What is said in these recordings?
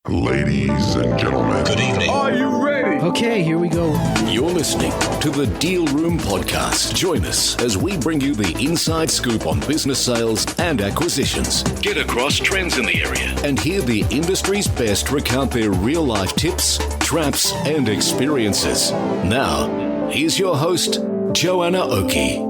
Ladies and gentlemen, Good evening. Are you ready? Okay, here we go. You're listening to the Deal Room Podcast. Join us as we bring you the inside scoop on business sales and acquisitions. Get across trends in the area and hear the industry's best recount their real-life tips, traps, and experiences. Now, here's your host, Joanna Oakey.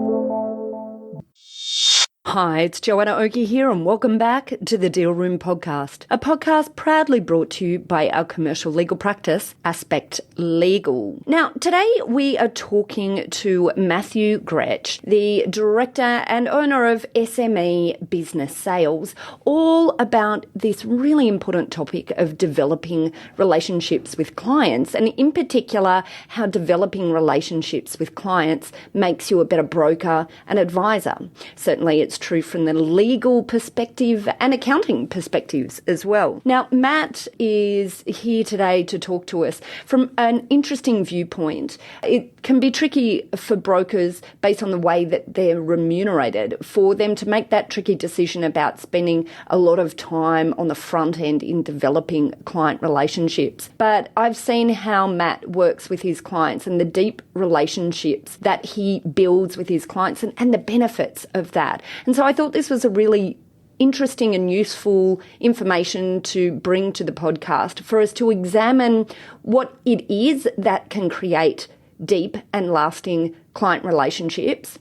Hi, it's Joanna Oakey here and welcome back to the Deal Room Podcast, a podcast proudly brought to you by our commercial legal practice, Aspect Legal. Now, today we are talking to Matthew Grech, the director and owner of SME Business Sales, all about this really important topic of developing relationships with clients, and in particular, how developing relationships with clients makes you a better broker and advisor. Certainly, it's true from the legal perspective and accounting perspectives as well. Now, Matt is here today to talk to us from an interesting viewpoint. It can be tricky for brokers based on the way that they're remunerated for them to make that tricky decision about spending a lot of time on the front end in developing client relationships. But I've seen how Matt works with his clients and the deep relationships that he builds with his clients and the benefits of that. And so I thought this was a really interesting and useful information to bring to the podcast for us to examine what it is that can create deep and lasting client relationships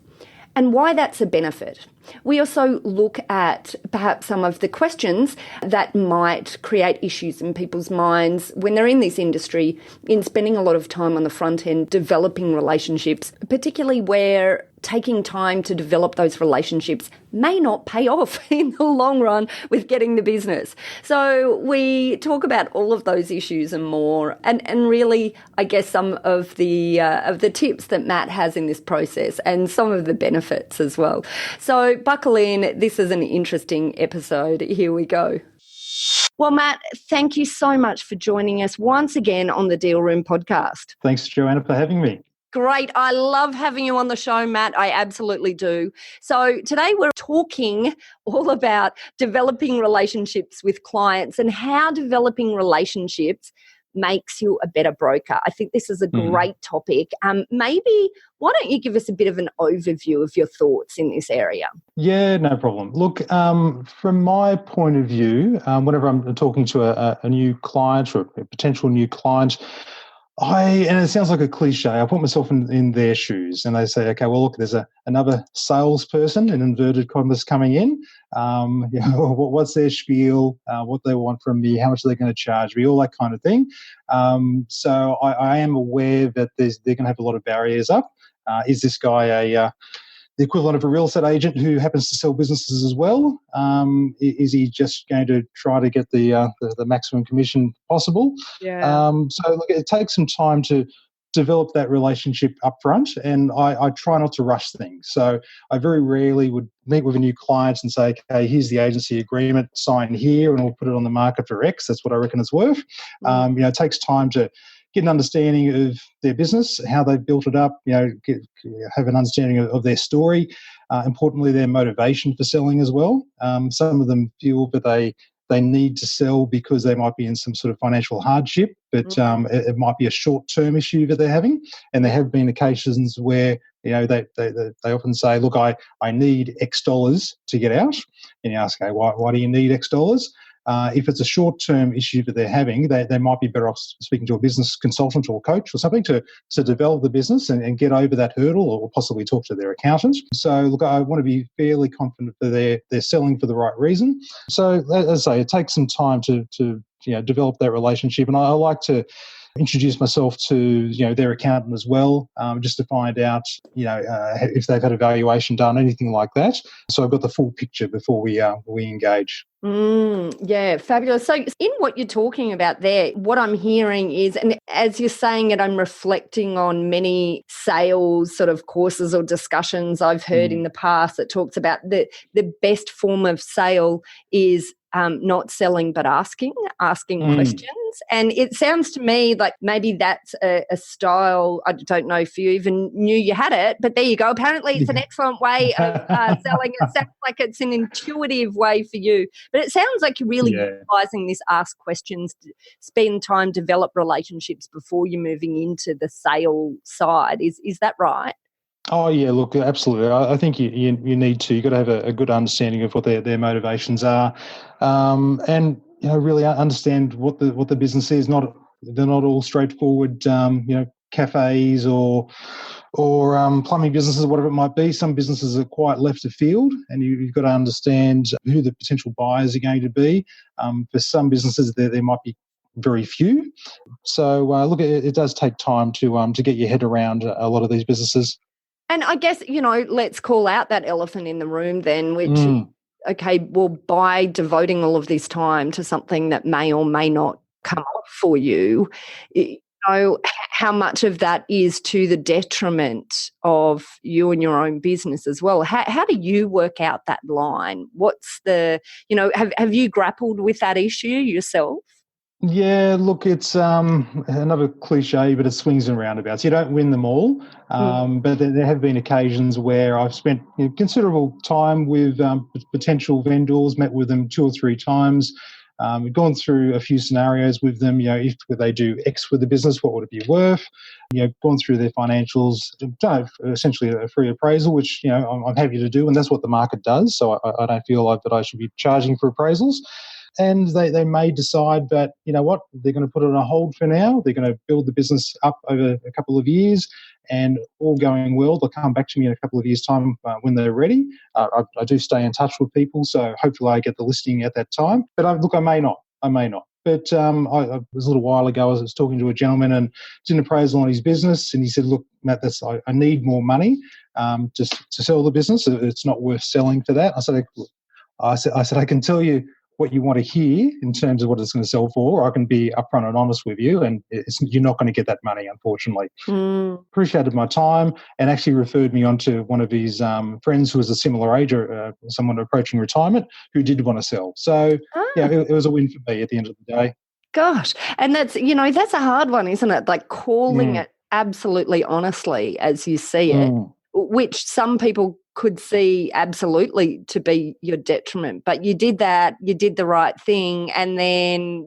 and why that's a benefit. We also look at perhaps some of the questions that might create issues in people's minds when they're in this industry in spending a lot of time on the front end developing relationships, particularly where taking time to develop those relationships may not pay off in the long run with getting the business. So we talk about all of those issues and more, and really, I guess, some of the tips that Matt has in this process and some of the benefits as well. So buckle in. This is an interesting episode. Here we go. Well, Matt, thank you so much for joining us once again on the Deal Room Podcast. Thanks, Joanna, for having me. Great. I love having you on the show, Matt. I absolutely do. So today we're talking all about developing relationships with clients and how developing relationships makes you a better broker. I think this is a great topic. Maybe why don't you give us a bit of an overview of your thoughts in this area? Yeah, no problem. Look, from my point of view, whenever I'm talking to a new client or a potential new client, and it sounds like a cliche, I put myself in their shoes and they say, okay, well, look, there's another salesperson in inverted commas coming in. What's their spiel, what they want from me, how much are they going to charge me, all that kind of thing. So I am aware that they're going to have a lot of barriers up. Is this guy the equivalent of a real estate agent who happens to sell businesses as well? Is he just going to try to get the maximum commission possible? Yeah. So look, it takes some time to develop that relationship up front, and I try not to rush things. So I very rarely would meet with a new client and say, okay, here's the agency agreement, sign here, and we'll put it on the market for X. That's what I reckon it's worth. It takes time to get an understanding of their business, how they've built it up, have an understanding of their story, importantly, their motivation for selling as well. Some of them feel that they need to sell because they might be in some sort of financial hardship, but it might be a short-term issue that they're having. And there have been occasions where they often say, look, I need X dollars to get out. And you ask, okay, why do you need X dollars? If it's a short-term issue that they're having, they might be better off speaking to a business consultant or coach or something to develop the business and get over that hurdle, or possibly talk to their accountant. So, look, I want to be fairly confident that they're selling for the right reason. So, as I say, it takes some time to develop that relationship, and I like to introduce myself to their accountant as well, just to find out if they've had a valuation done, anything like that. So I've got the full picture before we engage. Yeah, fabulous. So in what you're talking about there, what I'm hearing is, and as you're saying it, I'm reflecting on many sales sort of courses or discussions I've heard in the past that talks about the best form of sale is not selling but asking questions. And it sounds to me like maybe that's a style. I don't know if you even knew you had it, but there you go. Apparently it's an excellent way of selling. It sounds like it's an intuitive way for you. But it sounds like you're really utilizing this ask questions, spend time, develop relationships before you're moving into the sale side. Is that right? Oh yeah, look, absolutely. I think you need to. You've got to have a good understanding of what their motivations are, and really understand what the business is. They're not all straightforward, cafes or plumbing businesses, whatever it might be. Some businesses are quite left of field, and you've got to understand who the potential buyers are going to be. For some businesses, there might be very few. So look, it does take time to get your head around a lot of these businesses. And I guess, let's call out that elephant in the room then, which, okay, well, by devoting all of this time to something that may or may not come off for you, how much of that is to the detriment of you and your own business as well? How do you work out that line? What's have you grappled with that issue yourself? Yeah, look, it's another cliche, but it swings and roundabouts. You don't win them all, but there have been occasions where I've spent considerable time with potential vendors, met with them 2 or 3 times, gone through a few scenarios with them. If they do X with the business, what would it be worth? Gone through their financials, done essentially a free appraisal, which I'm happy to do, and that's what the market does. So I don't feel like that I should be charging for appraisals. And they may decide that, they're going to put it on hold for now. They're going to build the business up over a couple of years, and all going well, they'll come back to me in a couple of years' time when they're ready. I do stay in touch with people, so hopefully I get the listing at that time. But I may not. But it was a little while ago, I was talking to a gentleman and did an appraisal on his business, and he said, look, Matt, I need more money just to sell the business. It's not worth selling for that. I said, I can tell you what you want to hear in terms of what it's going to sell for, or I can be upfront and honest with you, and you're not going to get that money, unfortunately. Appreciated my time, and actually referred me on to one of his friends who was a similar age, or someone approaching retirement, who did want to sell. So, it was a win for me at the end of the day. Gosh, and that's a hard one, isn't it? Like calling it absolutely honestly as you see it, which some people could see absolutely to be your detriment, but you did that, you did the right thing, and then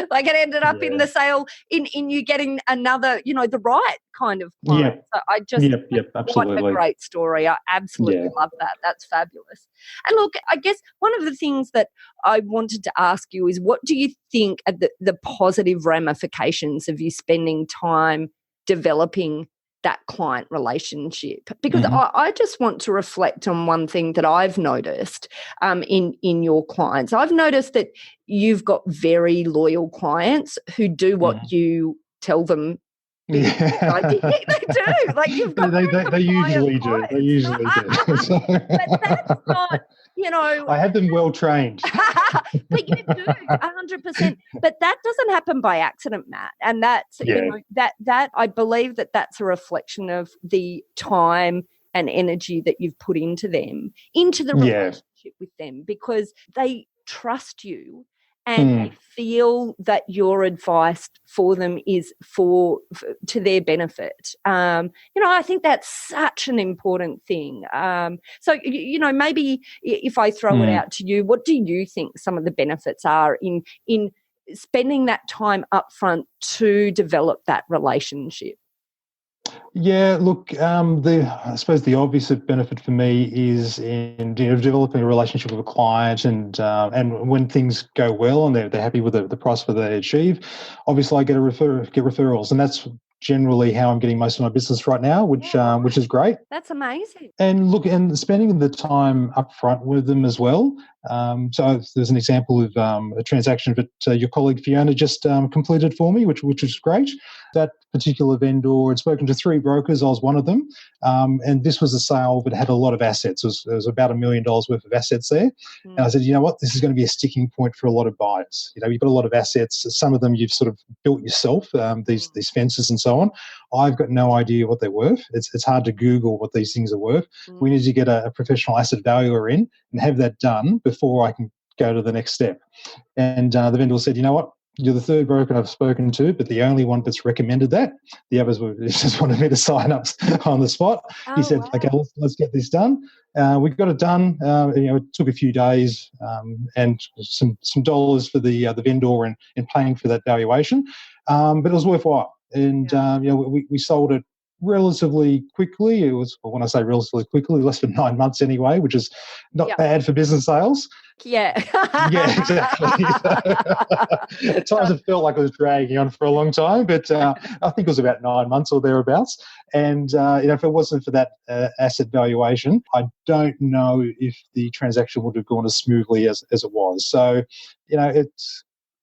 like it ended up in the sale in you getting another the right kind of client. So I just absolutely. What a great story. I absolutely love that. That's fabulous. And look, I guess one of the things that I wanted to ask you is, what do you think are the positive ramifications of you spending time developing that client relationship? Because I just want to reflect on one thing that I've noticed in your clients. I've noticed that you've got very loyal clients who do what you tell them. They do. Like you've got they usually do. They usually do. But that's not. I have them well trained. But you do 100%. But that doesn't happen by accident, Matt. And that's that I believe that's a reflection of the time and energy that you've put into them, into the relationship with them, because they trust you and they feel that your advice for them is to their benefit. I think that's such an important thing. So, maybe if I throw it out to you, what do you think some of the benefits are in spending that time up front to develop that relationship? Yeah, look, I suppose the obvious benefit for me is in developing a relationship with a client, and when things go well and they're happy with the price that they achieve, obviously I get referrals, and that's generally how I'm getting most of my business right now, which is great. That's amazing. And look, and spending the time up front with them as well. So there's an example of a transaction that your colleague Fiona just completed for me, which is great. That particular vendor had spoken to 3 brokers. I was one of them. And this was a sale that had a lot of assets. It was about $1 million worth of assets there. And I said, you know what, this is going to be a sticking point for a lot of buyers. You've got a lot of assets. Some of them you've sort of built yourself, these fences and so on. I've got no idea what they're worth. It's hard to Google what these things are worth. We need to get a professional asset valuer in and have that done before I can go to the next step. And the vendor said, you know what? You're the third broker I've spoken to, but the only one that's recommended that. The others just wanted me to sign up on the spot. He said, wow. okay, let's get this done. We got it done. It took a few days and some dollars for the vendor in paying for that valuation, but it was worthwhile. And we sold it relatively quickly. It was, when I say relatively quickly, less than 9 months anyway, which is not bad for business sales. Yeah. Yeah, exactly. At times it felt like it was dragging on for a long time, but I think it was about 9 months or thereabouts. And if it wasn't for that asset valuation, I don't know if the transaction would have gone as smoothly as it was. So, there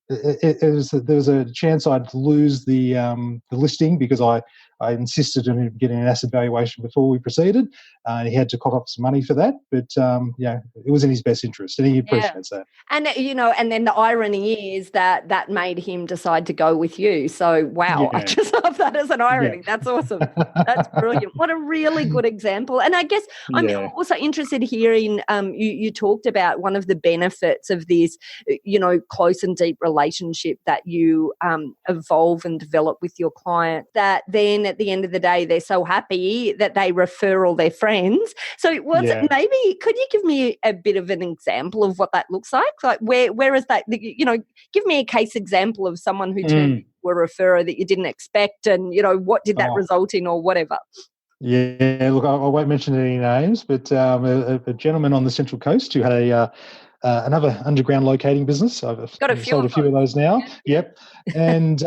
was a chance I'd lose the listing because I insisted on getting an asset valuation before we proceeded. And he had to cough up some money for that. But, it was in his best interest, and he appreciates that. And, and then the irony is that made him decide to go with you. So, wow, I just love that as an irony. Yeah. That's awesome. That's brilliant. What a really good example. And I guess I'm also interested here in, you talked about one of the benefits of this, close and deep relationship that you evolve and develop with your client, that then at the end of the day, they're so happy that they refer all their friends. So maybe could you give me a bit of an example of what that looks like? Like where is that, give me a case example of someone who turned into a referrer that you didn't expect, and, what did that result in or whatever? Yeah, look, I won't mention any names, but a gentleman on the Central Coast who had another underground locating business. I've sold a few of those now. Yep. And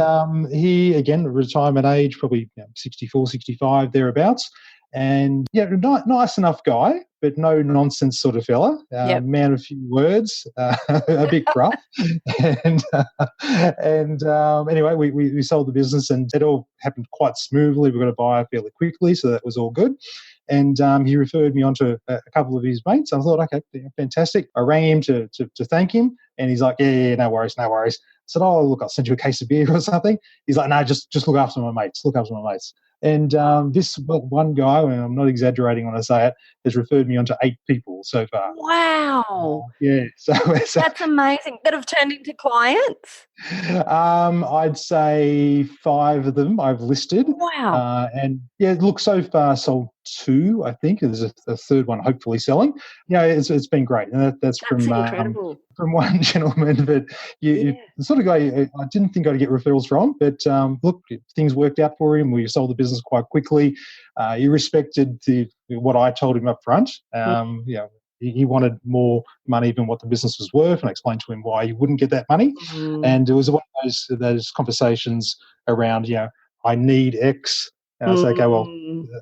he, again, retirement age, probably 64, 65, thereabouts. And nice enough guy, but no nonsense sort of fella. Man of few words, a bit gruff. and anyway, we sold the business, and it all happened quite smoothly. We got a buyer fairly quickly, so that was all good. And he referred me on to a couple of his mates. I thought, okay, fantastic. I rang him to thank him, and he's like, yeah, no worries. I said, oh, look, I'll send you a case of beer or something. He's like, no, just look after my mates. And this one guy, and I'm not exaggerating when I say it, has referred me on to 8 people so far. Wow. So that's amazing. That have turned into clients? I'd say 5 of them I've listed. Wow. And look, so far sold 2, I think. There's a third one hopefully selling. It's been great. And that's from incredible. From one gentleman, but you the sort of guy I didn't think I'd get referrals from. But look, things worked out for him. We sold the business quite quickly. He respected what I told him up front. He wanted more money than what the business was worth, and I explained to him why he wouldn't get that money. And it was one of those conversations around, I need X. And I say, okay, well,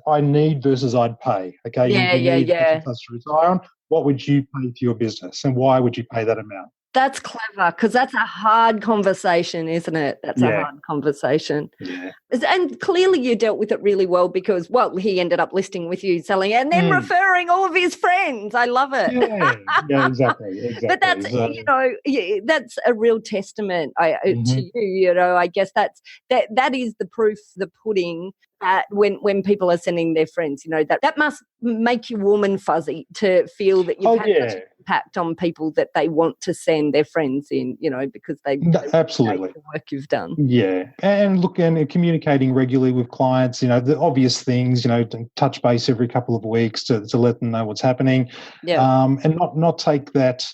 I need versus I'd pay. Okay, you need to retire on. What would you pay for your business, and why would you pay that amount? That's clever, because that's a hard conversation, isn't it? That's a hard conversation. Yeah. And clearly you dealt with it really well because, he ended up listing with you, selling, and then referring all of his friends. I love it. Yeah, exactly. But that's, that's a real testament to you. I guess that is the proof, the pudding, that when people are sending their friends, that must make you warm and fuzzy to feel that you've had such an impact on people that they want to send their friends in, because they absolutely the work you've done. Yeah, and look, and communicating regularly with clients, the obvious things, touch base every couple of weeks to let them know what's happening, and not take that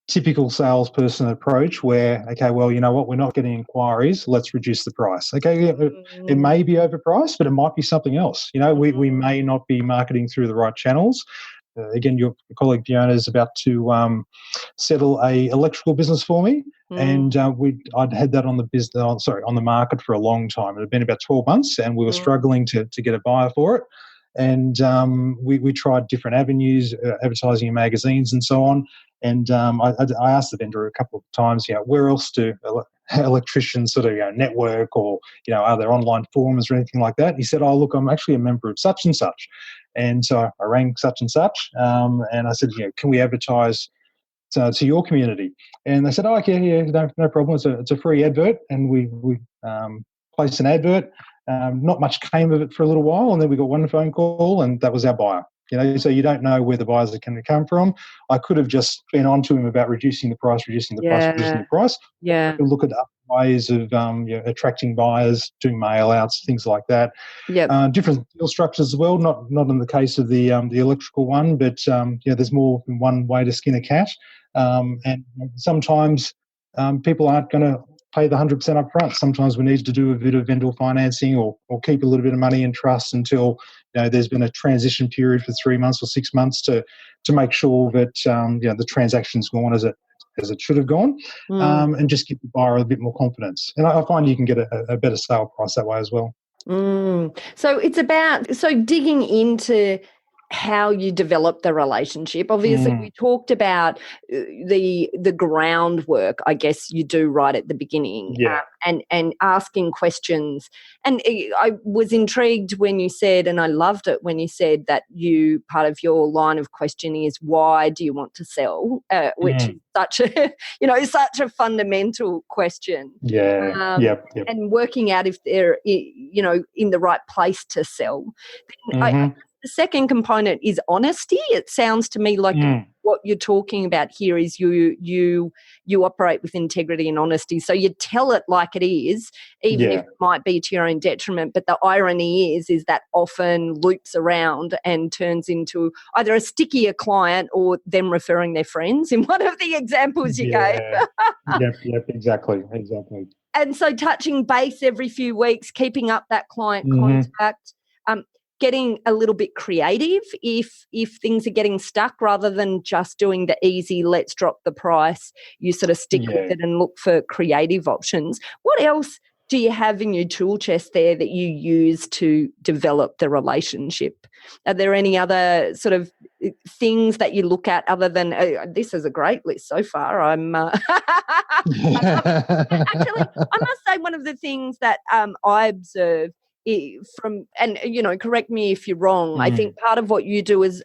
typical salesperson approach where, okay, well, you know what, we're not getting inquiries, let's reduce the price. Okay, it may be overpriced, but it might be something else. We may not be marketing through the right channels. Again, your colleague Joanna is about to settle a electrical business for me, and I'd had that on the market for a long time. It had been about 12 months, and we were struggling to get a buyer for it. And we tried different avenues, advertising in magazines and so on. And I asked the vendor a couple of times, where else do electricians sort of network, or are there online forums or anything like that? And he said, oh, look, I'm actually a member of such and such. And so I rang such and such, and I said, can we advertise to your community? And they said, oh, okay, no problem. It's a free advert, and we placed an advert. Not much came of it for a little while, and then we got one phone call, and that was our buyer. So you don't know where the buyers are going to come from. I could have just been on to him about reducing the price. Yeah. Look at other ways of attracting buyers, doing mail outs, things like that. Yep. Different deal structures as well. Not in the case of the electrical one, but there's more than one way to skin a cat. And sometimes people aren't going to pay the 100% up front. Sometimes we need to do a bit of vendor financing or keep a little bit of money in trust until there's been a transition period for 3 months or 6 months to make sure that the transaction's gone as it should have gone, and just give the buyer a bit more confidence. And I find you can get a better sale price that way as well. So it's about digging into how you develop the relationship. Obviously, we talked about the groundwork, I guess you do right at the beginning, and asking questions. And I was intrigued when you said, and I loved it when you said that part of your line of questioning is, why do you want to sell? Which is such a such a fundamental question. And working out if they're in the right place to sell. The second component is honesty. It sounds to me like what you're talking about here is you operate with integrity and honesty. So you tell it like it is, even if it might be to your own detriment. But the irony is that often loops around and turns into either a stickier client or them referring their friends in one of the examples you gave. Yep, exactly. And so touching base every few weeks, keeping up that client contact, getting a little bit creative if things are getting stuck, rather than just doing the easy, let's drop the price. You sort of stick with it and look for creative options. What else do you have in your tool chest there that you use to develop the relationship? Are there any other sort of things that you look at other than this is a great list so far? Actually, I must say one of the things that I observe correct me if you're wrong. I think part of what you do as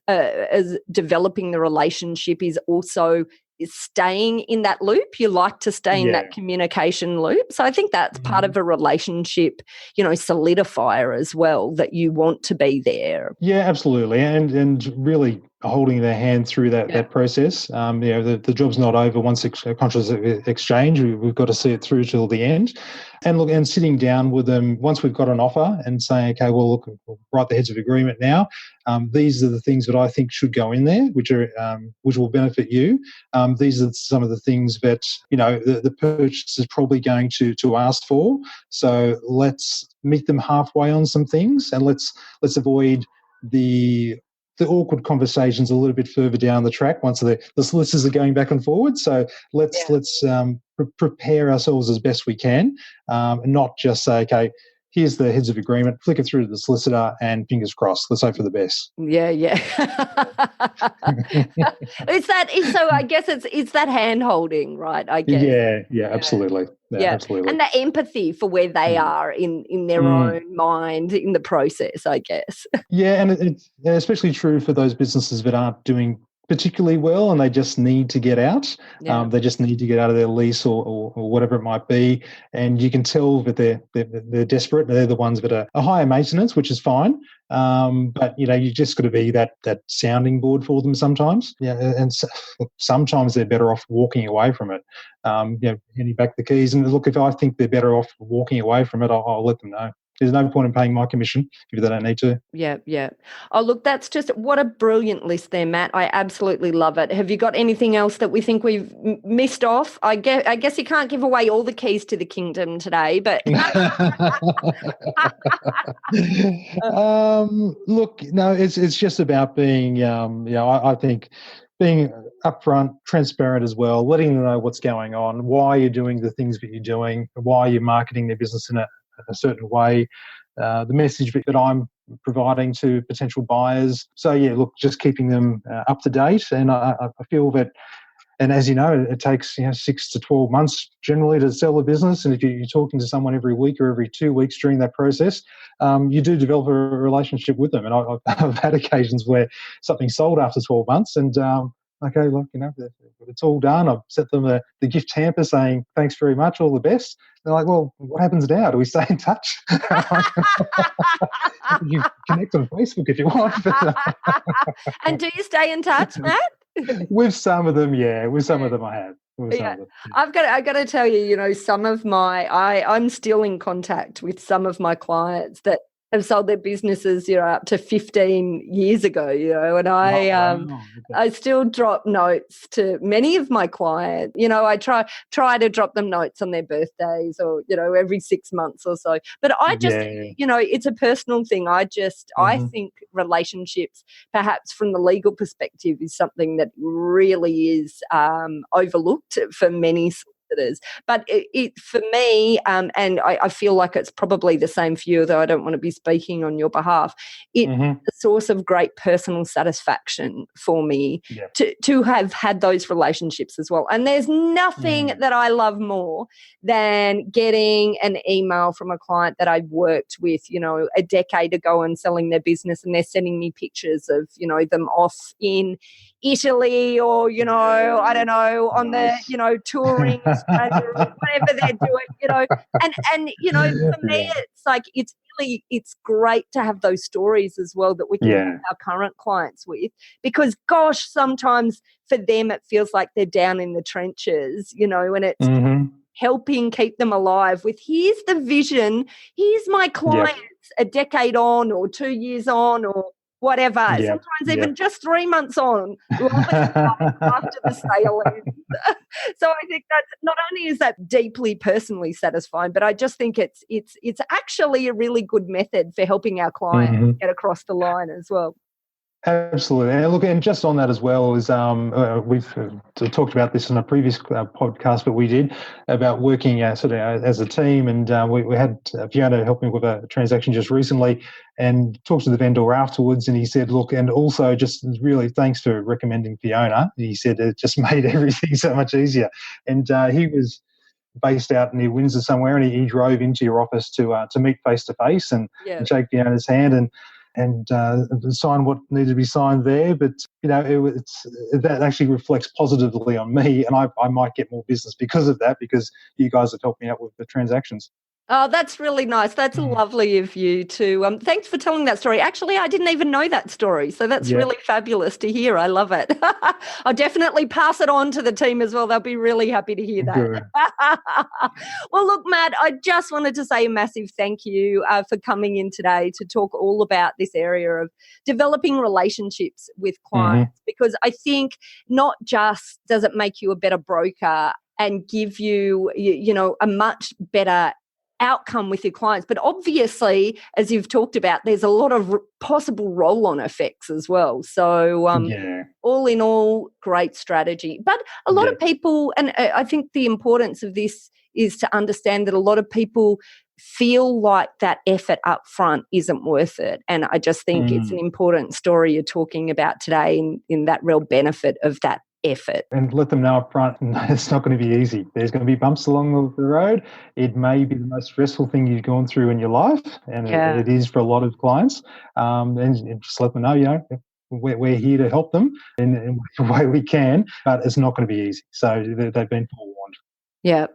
developing the relationship is also staying in that loop. You like to stay in that communication loop. So I think that's part of a relationship, solidifier as well, that you want to be there. Yeah, absolutely. And really holding their hand through that process. The job's not over once a contract is exchanged. We've got to see it through till the end. And sitting down with them once we've got an offer and saying, okay, well, look, we'll write the heads of agreement now. These are the things that I think should go in there, which will benefit you. These are some of the things that the purchase is probably going to ask for. So let's meet them halfway on some things, and let's avoid the awkward conversations a little bit further down the track once the solicitors are going back and forward. So let's prepare ourselves as best we can, and not just say, okay, here's the heads of agreement, flick it through to the solicitor, and fingers crossed, let's hope for the best. Yeah. So I guess it's that hand holding, right? I guess. Yeah, absolutely. Yeah, absolutely. And the empathy for where they are in their own mind in the process, I guess. Yeah, and it's especially true for those businesses that aren't doing particularly well and they just need to get out. They just need to get out of their lease or whatever it might be. And you can tell that they're desperate. They're the ones that are higher maintenance, which is fine. But you just got to be that sounding board for them sometimes. And sometimes they're better off walking away from it. Handing back the keys. And look, if I think they're better off walking away from it, I'll let them know. There's no point in paying my commission if they don't need to. Yeah. Oh, look, that's just what a brilliant list there, Matt. I absolutely love it. Have you got anything else that we think we've missed off? I guess you can't give away all the keys to the kingdom today, but look, no, it's just about being, I think being upfront, transparent as well, letting them know what's going on, why you're doing the things that you're doing, why you're marketing their business in a certain way, the message that I'm providing to potential buyers. So, look, just keeping them up to date. And I feel that, and as you know, it takes 6 to 12 months generally to sell a business. And if you're talking to someone every week or every 2 weeks during that process, you do develop a relationship with them. And I've had occasions where something sold after 12 months and Okay, look, it's all done. I've sent them the gift hamper saying, thanks very much, all the best. They're like, well, what happens now? Do we stay in touch? You connect on Facebook if you want. And do you stay in touch, Matt? With some of them, yeah. With some of them I have. Yeah. I've got to tell you, I'm still in contact with some of my clients that have sold their businesses, up to 15 years ago, and I still drop notes to many of my clients. I try to drop them notes on their birthdays or, every 6 months or so. But I just, it's a personal thing. I think relationships, perhaps from the legal perspective, is something that really is overlooked for many solicitors. But for me, and I feel like it's probably the same for you, though I don't want to be speaking on your behalf, it's a source of great personal satisfaction for me to have had those relationships as well. And there's nothing that I love more than getting an email from a client that I've worked with, a decade ago and selling their business, and they're sending me pictures of, them off in Italy or, I don't know, on the, touring Australia or whatever they're doing, and for me, it's like, it's great to have those stories as well that we can help our current clients with, because gosh, sometimes for them it feels like they're down in the trenches, and it's helping keep them alive with, here's the vision, here's my clients a decade on or 2 years on or whatever, sometimes even just 3 months on, after the sale ends. So I think that's, not only is that deeply personally satisfying, but I just think it's actually a really good method for helping our clients get across the line as well. Absolutely. And look, and just on that as well is we've talked about this in a previous podcast that we did about working sort of as a team, and we had Fiona help me with a transaction just recently, and talked to the vendor afterwards, and he said, look, and also just really thanks for recommending Fiona. He said it just made everything so much easier. And he was based out near Windsor somewhere, and he drove into your office to meet face to face and shake Fiona's hand and sign what needed to be signed there. But, that actually reflects positively on me, and I might get more business because of that, because you guys have helped me out with the transactions. Oh, that's really nice. That's lovely of you to. Thanks for telling that story. Actually, I didn't even know that story, so that's really fabulous to hear. I love it. I'll definitely pass it on to the team as well. They'll be really happy to hear that. Well, look, Matt, I just wanted to say a massive thank you for coming in today to talk all about this area of developing relationships with clients, because I think not just does it make you a better broker and give you, a much better outcome with your clients, but obviously, as you've talked about, there's a lot of possible roll-on effects as well. So all in all, great strategy. But a lot of people, and I think the importance of this is to understand that a lot of people feel like that effort up front isn't worth it. And I just think it's an important story you're talking about today in that real benefit of that effort. And let them know up front, it's not going to be easy. There's going to be bumps along the road. It may be the most stressful thing you've gone through in your life, and it is for a lot of clients. And just let them know, we're here to help them in the way we can, but it's not going to be easy. So they've been forewarned. Yeah,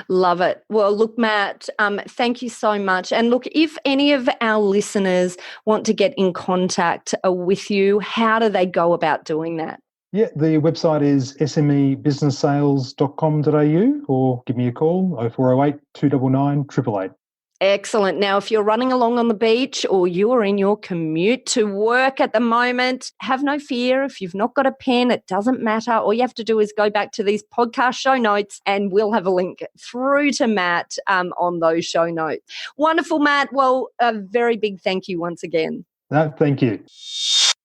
love it. Well, look, Matt, thank you so much. And look, if any of our listeners want to get in contact with you, how do they go about doing that? Yeah, the website is smebusinesssales.com.au, or give me a call, 0408 299 888. Excellent. Now, if you're running along on the beach or you're in your commute to work at the moment, have no fear. If you've not got a pen, it doesn't matter. All you have to do is go back to these podcast show notes and we'll have a link through to Matt on those show notes. Wonderful, Matt. Well, a very big thank you once again. No, thank you.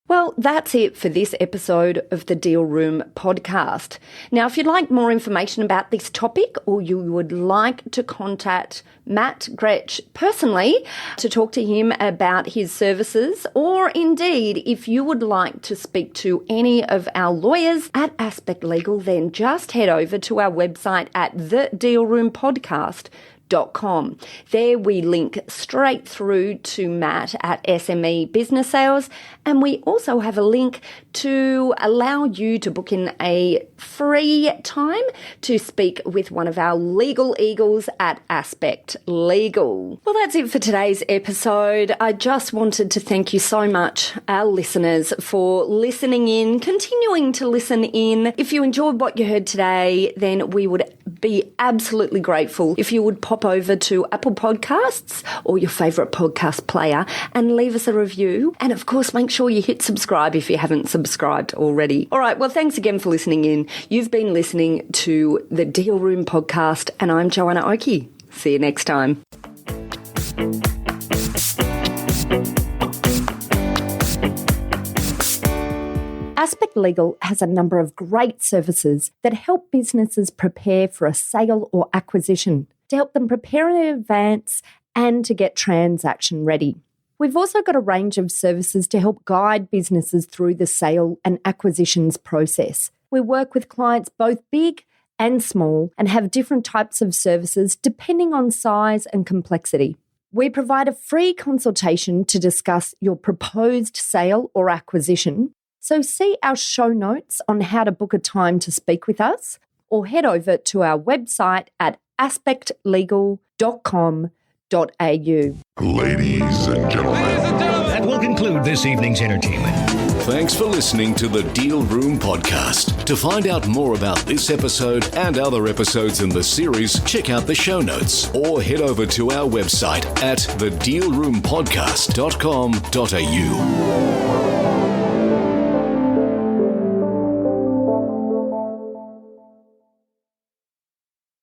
Well, that's it for this episode of the Deal Room podcast. Now, if you'd like more information about this topic, or you would like to contact Matt Grech personally to talk to him about his services, or indeed if you would like to speak to any of our lawyers at Aspect Legal, then just head over to our website at thedealroompodcast.com.au. There we link straight through to Matt at SME Business Sales, and we also have a link to allow you to book in a free time to speak with one of our legal eagles at Aspect Legal. Well, that's it for today's episode. I just wanted to thank you so much, our listeners, for listening in, continuing to listen in. If you enjoyed what you heard today, then we would be absolutely grateful if you would pop over to Apple Podcasts or your favourite podcast player and leave us a review. And of course, make sure you hit subscribe if you haven't subscribed already. All right, well, thanks again for listening in. You've been listening to the Deal Room Podcast, and I'm Joanna Oakey. See you next time. Aspect Legal has a number of great services that help businesses prepare for a sale or acquisition, to help them prepare in advance and to get transaction ready. We've also got a range of services to help guide businesses through the sale and acquisitions process. We work with clients both big and small and have different types of services depending on size and complexity. We provide a free consultation to discuss your proposed sale or acquisition. So see our show notes on how to book a time to speak with us, or head over to our website at aspectlegal.com.au. Ladies and gentlemen. That will conclude this evening's entertainment. Thanks for listening to the Deal Room Podcast. To find out more about this episode and other episodes in the series, check out the show notes or head over to our website at thedealroompodcast.com.au.